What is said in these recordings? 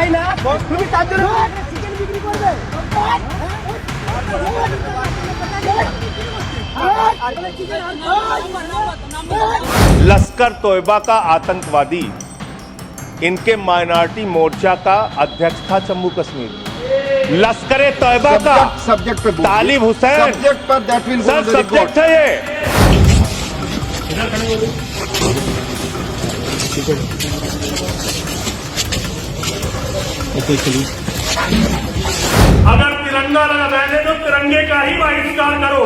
খাই না তুমি তার জন্য চিকেন বিক্রি করবে लश्कर तोयबा का आतंकवादी इनके माइनॉरिटी मोर्चा का अध्यक्ष था जम्मू कश्मीर। लश्कर तोयबा का सब्जेक्ट पे तालिब हुसैन सब्जेक्ट पर दैट विल सर सब्जेक्ट है ये। अगर तिरंगा लगाने तो तिरंगे का ही बहिष्कार करो,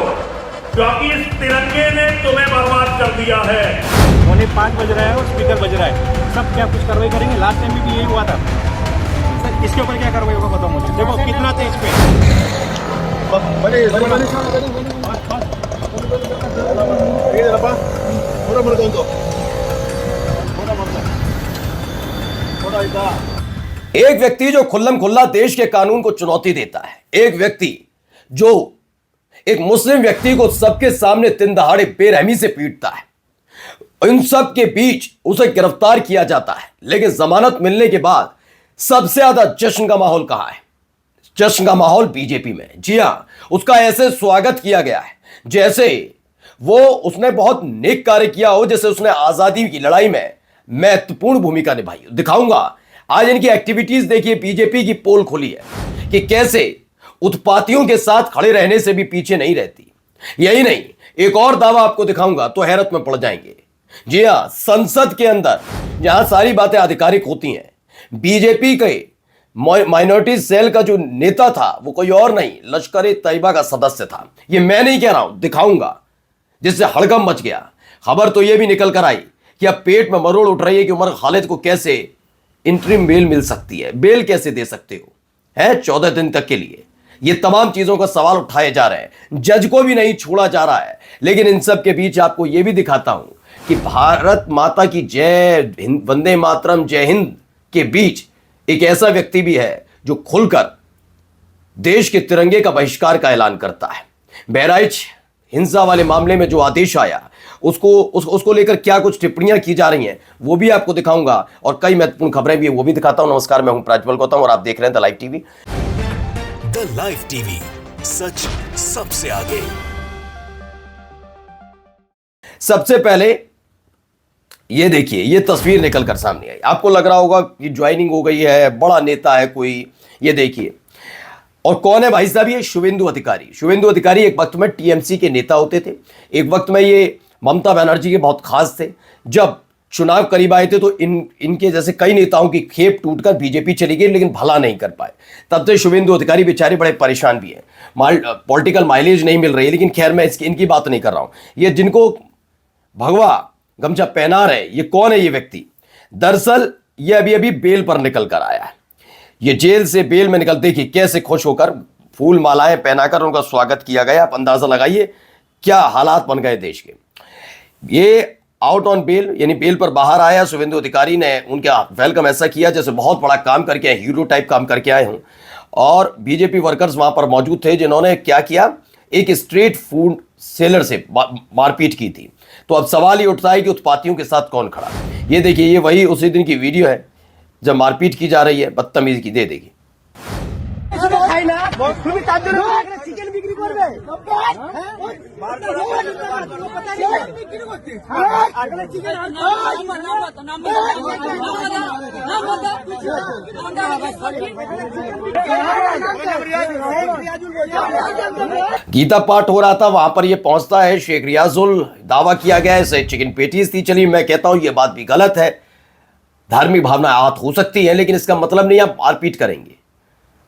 क्योंकि इस तिरंगे ने तुम्हें बर्बाद कर दिया है। 5:45 बज रहा है और स्पीकर बज रहा है, सब क्या कुछ कार्रवाई करेंगे? लास्ट टाइम भी यही हुआ था सर, इसके ऊपर क्या कार्रवाई होगा बताओ मुझे। देखो कितना तेज पे एक व्यक्ति जो खुल्लम खुल्ला देश के कानून को चुनौती देता है, एक व्यक्ति जो एक मुस्लिम व्यक्ति को सबके सामने दिन दहाड़े बेरहमी से पीटता है, इन सब के बीच उसे गिरफ्तार किया जाता है। लेकिन जमानत मिलने के बाद सबसे ज्यादा जश्न का माहौल कहां है? जश्न का माहौल बीजेपी में। जी हां, उसका ऐसे स्वागत किया गया है जैसे वो उसने बहुत नेक कार्य किया हो, जैसे उसने आजादी की लड़ाई में महत्वपूर्ण भूमिका निभाई हो। दिखाऊंगा आज इनकी एक्टिविटीज। देखिए, बीजेपी की पोल खुली है कि कैसे उत्पातियों के साथ खड़े रहने से भी पीछे नहीं रहती। यही नहीं, एक और दावा आपको दिखाऊंगा तो हैरत में पड़ जाएंगे। जी हां, संसद के अंदर जहां सारी बातें आधिकारिक होती हैं, बीजेपी के माइनॉरिटी सेल का जो नेता था वो कोई और नहीं, लश्कर तैयबा का सदस्य था। ये मैं नहीं कह रहा हूं, दिखाऊंगा, जिससे हड़कंप मच गया। खबर तो यह भी निकल कर आई कि अब पेट में मरोड़ उठ रही है कि उमर खालिद को कैसे इंटरिम बेल मिल सकती है, बेल कैसे दे सकते हो है 14 दिन तक के लिए। ये तमाम चीजों का सवाल उठाए जा रहे हैं, जज को भी नहीं छोड़ा जा रहा है। लेकिन इन सब के बीच आपको यह भी दिखाता हूं कि भारत माता की जय, वंदे मातरम, जय हिंद के बीच एक ऐसा व्यक्ति भी है जो खुलकर देश के तिरंगे का बहिष्कार का ऐलान करता है। बहराइच हिंसा वाले मामले में जो आदेश आया उसको लेकर क्या कुछ टिप्पणियां की जा रही हैं वो भी आपको दिखाऊंगा, और कई महत्वपूर्ण खबरें भी है वो भी दिखाता हूं। नमस्कार, मैं हूं प्राज्वल गौतम और आप देख रहे हैं the live TV. The live TV, सच सबसे आगे। सबसे पहले ये देखिए, ये तस्वीर निकल कर सामने आई। आपको लग रहा होगा कि ज्वाइनिंग हो गई है, बड़ा नेता है कोई। ये देखिए, और कौन है भाई साहब? ये शुवेंदु अधिकारी। शुवेंदु अधिकारी एक वक्त में टीएमसी के नेता होते थे, एक वक्त में ये ममता बनर्जी के बहुत खास थे। जब चुनाव करीब आए थे तो इनके जैसे कई नेताओं की खेप टूटकर बीजेपी चली गई, लेकिन भला नहीं कर पाए। तब से शुवेंदु अधिकारी बेचारे बड़े परेशान भी हैं, पॉलिटिकल माइलेज नहीं मिल रही है। लेकिन खैर, मैं इनकी बात नहीं कर रहा हूं। ये जिनको भगवा गमछा पहना रहे, ये कौन है? ये व्यक्ति दरअसल ये अभी अभी बेल पर निकल कर आया है। ये जेल से बेल में निकल, देखिए कैसे खुश होकर फूल मालाएं पहनाकर उनका स्वागत किया गया। आप अंदाजा लगाइए क्या हालात बन गए देश के। ये आउट ऑन बेल, यानी बेल पर बाहर आया। शुवेंदु अधिकारी ने उनका वेलकम ऐसा किया जैसे बहुत बड़ा काम करके आए, हीरो टाइप काम करके आए हूं। और बीजेपी वर्कर्स वहां पर मौजूद थे जिन्होंने क्या किया, एक स्ट्रीट फूड सेलर से मारपीट की थी। तो अब सवाल ये उठता है कि उत्पातियों के साथ कौन खड़ा? ये देखिए, ये वही उसी दिन की वीडियो है जब मारपीट की जा रही है, बदतमीजी की। दे देखिए, খাই না তুমি তার জন্য চিকেন বিক্রি করবে गीता पाठ हो रहा था, वहां पर ये पहुंचता है शेख रियाजुल। दावा किया गया है चिकन पेटीज थी। चलिए, मैं कहता हूं ये बात भी गलत है, धार्मिक भावना आहत हो सकती है, लेकिन इसका मतलब नहीं आप मारपीट करेंगे।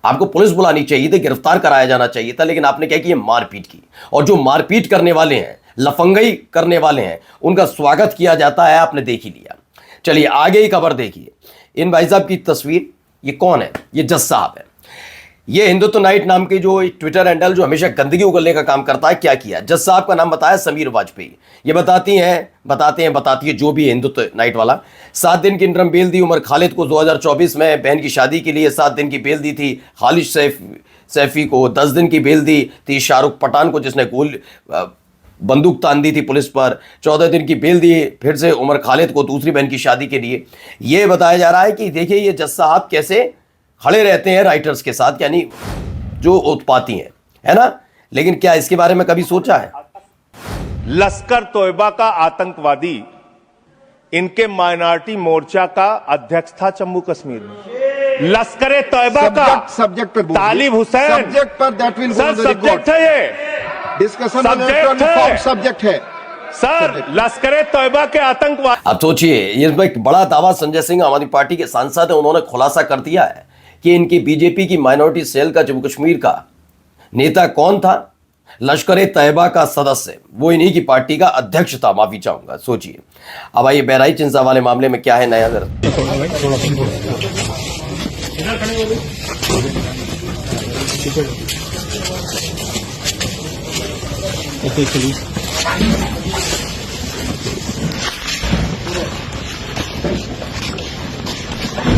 आपको पुलिस बुलानी चाहिए थी, गिरफ्तार कराया जाना चाहिए था, लेकिन आपने क्या किया, मारपीट की। और जो मारपीट करने वाले हैं, लफंगई करने वाले हैं, उनका स्वागत किया जाता है। आपने देख ही लिया। चलिए आगे ही खबर देखिए। इन भाई साहब की तस्वीर, ये कौन है? ये जज साहब है। ये हिंदुत्व नाइट नाम के जो ट्विटर हैंडल जो हमेशा गंदगी उगलने का काम करता है, क्या किया? जज साहब का नाम बताया समीर वाजपेयी। ये बताती है जो भी है हिंदुत्व नाइट वाला। 7 दिन की इंटरम बेल दी उमर खालिद को 2024 में बहन की शादी के लिए। 7 दिन की बेल दी थी खालिद सैफी को। 10 दिन की बेल दी थी शाहरुख पठान को, जिसने बंदूक तान दी थी पुलिस पर। 14 दिन की बेल दी फिर से उमर खालिद को दूसरी बहन की शादी के लिए। यह बताया जा रहा है कि देखिए ये जज साहब कैसे खड़े रहते हैं राइटर्स के साथ, यानी जो उत्पाती हैं, है ना। लेकिन क्या इसके बारे में कभी सोचा है? लश्कर तोयबा का आतंकवादी इनके माइनॉरिटी मोर्चा का अध्यक्ष था जम्मू कश्मीर में। लश्कर तोयबा का सब्जेक्ट पर तालिब हुसैन सब्जेक्ट पर दैट विल सर सब्जेक्ट है, ये डिस्कशन सब्जेक्ट है सर। लश्कर तोयबा के आतंकवाद। अब सोचिए, ये एक बड़ा दावा संजय सिंह आम आदमी पार्टी के सांसद है, उन्होंने खुलासा कर दिया है कि इनकी बीजेपी की माइनॉरिटी सेल का जम्मू कश्मीर का नेता कौन था? लश्कर तैयबा का सदस्य, वो इन्हीं की पार्टी का अध्यक्ष था। माफी चाहूंगा। सोचिए। अब आइए बहराइच हिंसा वाले मामले में क्या है नया दर।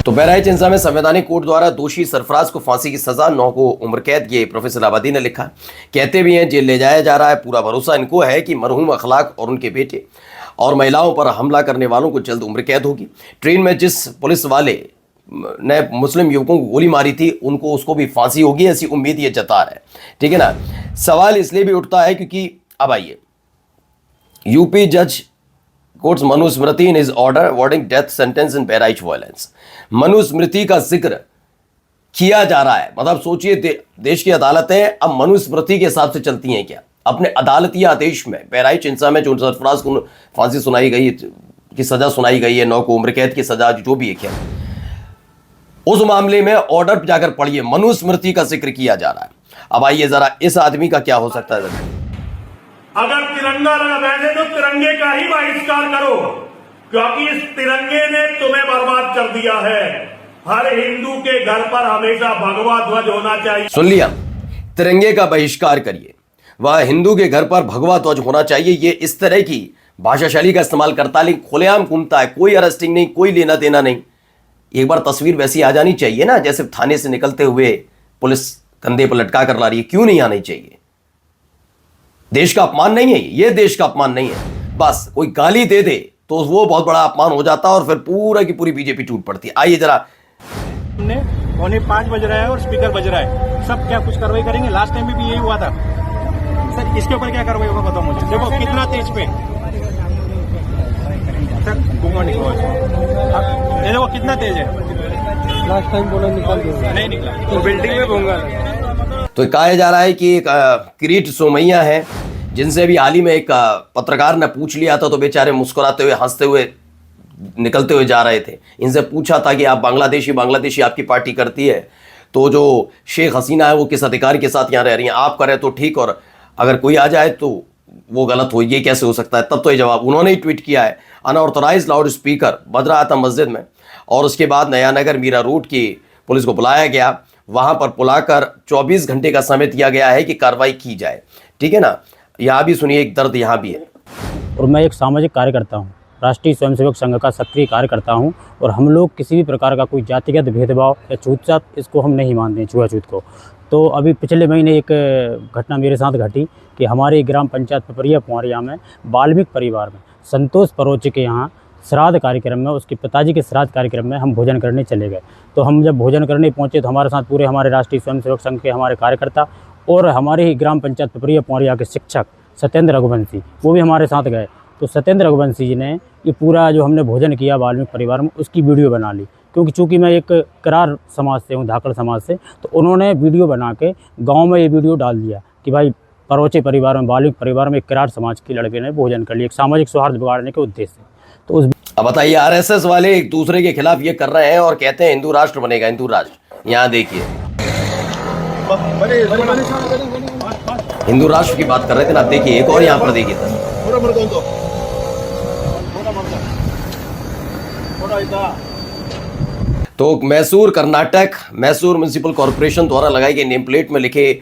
तो बहराइच हिंसा में संवैधानिक कोर्ट द्वारा दोषी सरफराज को फांसी की सजा, 9 को उम्र कैद, ये प्रोफेसर आबादी ने लिखा। कहते भी हैं जेल ले जाया जा रहा है। पूरा भरोसा इनको है कि मरहूम अखलाक और उनके बेटे और महिलाओं पर हमला करने वालों को जल्द उम्र कैद होगी। ट्रेन में जिस पुलिस वाले ने मुस्लिम युवकों को गोली मारी थी, उनको उसको भी फांसी होगी, ऐसी उम्मीद ये जता रहा है। ठीक है ना। सवाल इसलिए भी उठता है क्योंकि अब आइए, यूपी जज courts Manusmriti in is order awarding death sentence in Bahraich violence. Manusmriti का जिक्र किया जा रहा है। मतलब सोचिए, देश की अदालतें अब मनुस्मृति के हिसाब से चलती हैं क्या? अपने अदालती आदेश में बहराइच हिंसा में जो सरफराज को फांसी सुनाई गई की सजा सुनाई गई है, 9 को उम्र कैद की सजा, जो भी है, उस मामले में ऑर्डर जाकर पढ़िए, मनुस्मृति का जिक्र किया जा रहा है। अब आइए जरा, इस आदमी का क्या हो सकता है? अगर तिरंगा लहराने तो तिरंगे का ही बहिष्कार करो, क्योंकि इस तिरंगे ने तुम्हें बर्बाद कर दिया है। हर हिंदू के घर पर हमेशा भगवा ध्वज होना चाहिए। सुन लिया, तिरंगे का बहिष्कार करिए, वह हिंदू के घर पर भगवा ध्वज होना चाहिए। ये इस तरह की भाषा शैली का इस्तेमाल करता है, लेकिन खुलेआम घूमता है, कोई अरेस्टिंग नहीं, कोई लेना देना नहीं। एक बार तस्वीर वैसी आ जानी चाहिए ना, जैसे थाने से निकलते हुए पुलिस कंधे पर लटका कर ला रही है। क्यों नहीं आनी चाहिए? देश का अपमान नहीं है ये, देश का अपमान नहीं है। बस कोई गाली दे दे तो वो बहुत बड़ा अपमान हो जाता है और फिर पूरा की पूरी बीजेपी टूट पड़ती है। आइए जरा, 4:45 बज रहा है और स्पीकर बज रहा है, सब क्या कुछ कार्रवाई करेंगे? लास्ट टाइम भी यही हुआ था सर। इसके ऊपर क्या कार्रवाई होगा बताओ मुझे। देखो कितना तेज पे सर, देखो कितना तेज है। लास्ट टाइम बोला नहीं निकला, तो बिल्डिंग में भूंगा। तो कहा जा रहा है कि एक किरीट सोमैया है, जिनसे भी हाल ही में एक पत्रकार ने पूछ लिया था, तो बेचारे मुस्कुराते हुए हंसते हुए निकलते हुए जा रहे थे। इनसे पूछा था कि आप बांग्लादेशी आपकी पार्टी करती है, तो जो शेख हसीना है वो किस अधिकार के साथ यहाँ रह रही हैं? आप करें तो ठीक, और अगर कोई आ जाए तो वो गलत हो, ये कैसे हो सकता है? तब तो ये जवाब उन्होंने ही ट्वीट किया है। अनऑथराइज्ड लाउड स्पीकर बज रहा था मस्जिद में, और उसके बाद नया नगर मीरा रोड की पुलिस को बुलाया गया, वहां पर बुलाकर 24 घंटे का समय दिया गया है कि कार्रवाई की जाए। ठीक है ना। यहाँ भी सुनिए, एक दर्द यहाँ भी है। और मैं एक सामाजिक कार्यकर्ता हूँ, राष्ट्रीय स्वयंसेवक संघ का सक्रिय कार्यकर्ता हूँ, और हम लोग किसी भी प्रकार का कोई जातिगत भेदभाव या छूतछात, इसको हम नहीं मानते हैं, छुआछूत को। तो अभी पिछले महीने एक घटना मेरे साथ घटी कि हमारे ग्राम पंचायत पिपरिया पुआरिया में वाल्मीकि परिवार में संतोष परोचे के यहाँ श्राद्ध कार्यक्रम में, उसके पिताजी के श्राद्ध कार्यक्रम में हम भोजन करने चले गए। तो हम जब भोजन करने पहुँचे तो हमारे साथ पूरे हमारे राष्ट्रीय स्वयंसेवक संघ के हमारे कार्यकर्ता और हमारे ही ग्राम पंचायत पिपरिया पुआरिया के शिक्षक सत्येंद्र रघुवंशी, वो भी हमारे साथ गए। तो सत्येंद्र रघुवंशी जी ने ये पूरा जो हमने भोजन किया वाल्मीकि परिवार में, उसकी वीडियो बना ली, क्योंकि चूँकि मैं एक करार समाज से हूँ, धाकड़ समाज से। तो उन्होंने वीडियो बना के गाँव में ये वीडियो डाल दिया कि भाई परोचे परिवार में, वाल्मीकि परिवार में एक करार समाज के लड़के ने भोजन कर लिया, एक सामाजिक सौहार्द बिगाड़ने के उद्देश्य से। तो उस अब बताइए, आरएसएस वाले एक दूसरे के खिलाफ ये कर रहे हैं और कहते हैं हिंदू राष्ट्र बनेगा, हिंदू राष्ट्र। यहाँ देखिए, हिंदू राष्ट्र की बात कर रहे थे ना, आप देखिए एक और यहाँ पर देखिए। तो मैसूर कर्नाटक मैसूर म्युनिसिपल कॉर्पोरेशन द्वारा लगाई गई नेम प्लेट में लिखे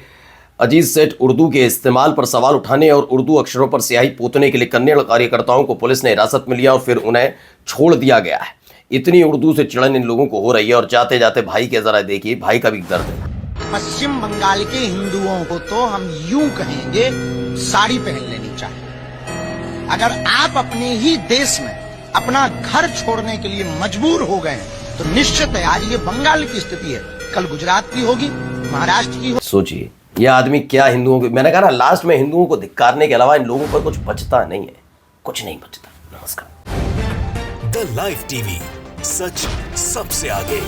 अजीज सेठ उर्दू के इस्तेमाल पर सवाल उठाने और उर्दू अक्षरों पर स्याही पोतने के लिए कन्नड़ कार्यकर्ताओं को पुलिस ने हिरासत में लिया और फिर उन्हें छोड़ दिया गया है। इतनी उर्दू से चिड़न इन लोगों को हो रही है। और जाते जाते भाई के जरा देखिए, भाई का भी दर्द है। पश्चिम बंगाल के हिंदुओं को तो हम यूं कहेंगे, साड़ी पहन लेनी चाहिए। अगर आप अपने ही देश में अपना घर छोड़ने के लिए मजबूर हो गए तो निश्चित है आज ये बंगाल की स्थिति है। कल गुजरात की होगी, महाराष्ट्र की होगी। सोचिए यह आदमी क्या हिंदुओं को, मैंने कहा ना लास्ट में हिंदुओं को धिक्कारने के अलावा इन लोगों पर कुछ बचता नहीं है, कुछ नहीं बचता। नमस्कार। द लाइव टीवी, सच सबसे आगे।